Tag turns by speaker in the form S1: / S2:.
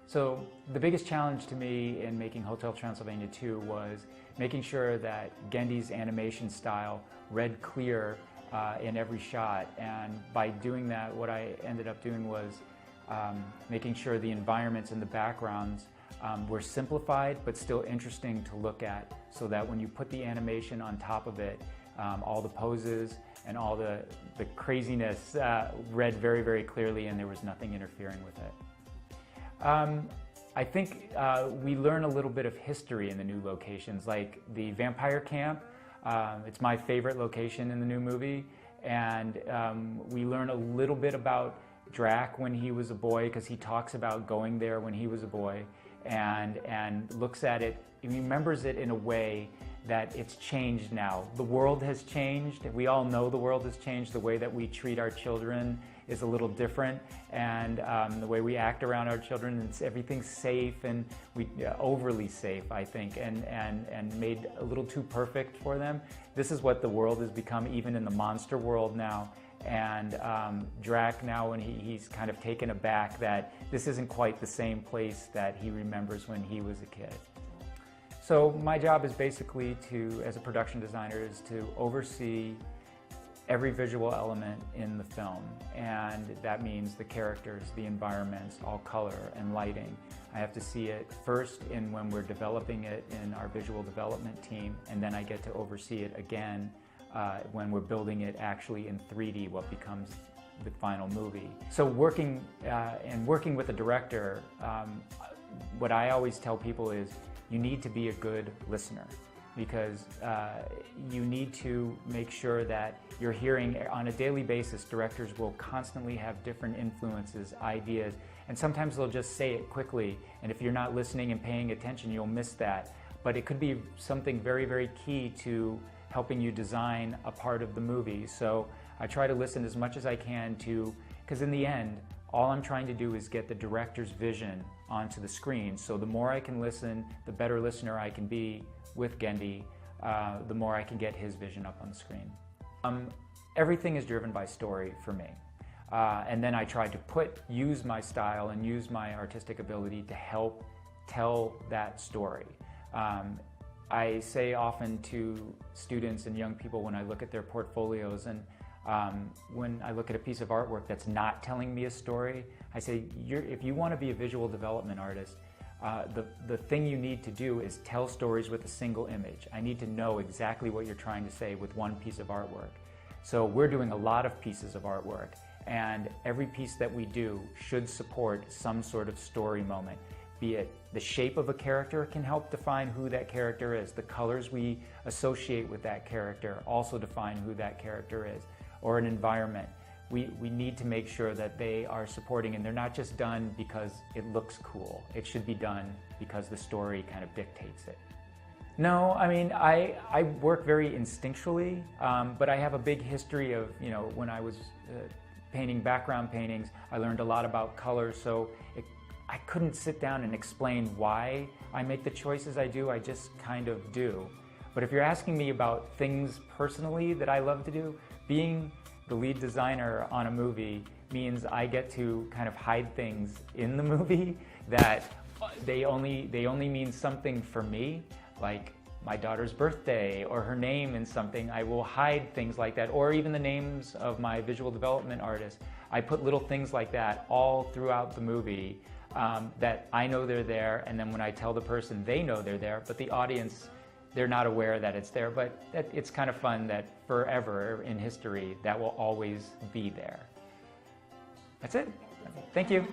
S1: So the biggest challenge to me in making Hotel Transylvania 2 was making sure that Gendy's animation style read clear in every shot, and by doing that what I ended up doing was making sure the environments and the backgrounds were simplified but still interesting to look at, so that when you put the animation on top of it, all the poses and all the craziness read very, very clearly, and there was nothing interfering with it. I think we learn a little bit of history in the new locations, like the vampire camp. It's my favorite location in the new movie, and we learn a little bit about Drac when he was a boy, because he talks about going there when he was a boy, and looks at it, he remembers it in a way that it's changed now. The world has changed. We all know the world has changed. The way that we treat our children is a little different, and the way we act around our children, everything's safe, and overly safe, I think, and made a little too perfect for them. This is what the world has become, even in the monster world now. And Drac now, when he's kind of taken aback that this isn't quite the same place that he remembers when he was a kid. So my job is basically to, as a production designer, is to oversee every visual element in the film, and that means the characters, the environments, all color and lighting. I have to see it first when we're developing it in our visual development team, and then I get to oversee it again when we're building it actually in 3D, what becomes the final movie. So working with a director, what I always tell people is you need to be a good listener, because you need to make sure that you're hearing on a daily basis. Directors will constantly have different influences, ideas, and sometimes they'll just say it quickly, and if you're not listening and paying attention, you'll miss that. But it could be something very, very key to helping you design a part of the movie. So I try to listen as much as I can to, because in the end, all I'm trying to do is get the director's vision onto the screen. So the more I can listen, the better listener I can be with Gendy, the more I can get his vision up on the screen. Everything is driven by story for me. And then I try to use my style and use my artistic ability to help tell that story. I say often to students and young people when I look at their portfolios, and when I look at a piece of artwork that's not telling me a story, I say, if you want to be a visual development artist, the thing you need to do is tell stories with a single image. I need to know exactly what you're trying to say with one piece of artwork. So we're doing a lot of pieces of artwork, and every piece that we do should support some sort of story moment. Be it the shape of a character can help define who that character is. The colors we associate with that character also define who that character is. Or an environment. We need to make sure that they are supporting, and they're not just done because it looks cool. It should be done because the story kind of dictates it. No, I mean, I work very instinctually, but I have a big history of, when I was painting background paintings, I learned a lot about color, so I couldn't sit down and explain why I make the choices I do, I just kind of do. But if you're asking me about things personally that I love to do, being the lead designer on a movie means I get to kind of hide things in the movie that they only mean something for me, like my daughter's birthday or her name in something. I will hide things like that, or even the names of my visual development artists. I put little things like that all throughout the movie that I know they're there, and then when I tell the person, they know they're there, but the audience, they're not aware that it's there. But it's kind of fun that forever in history that will always be there. That's it. Thank you.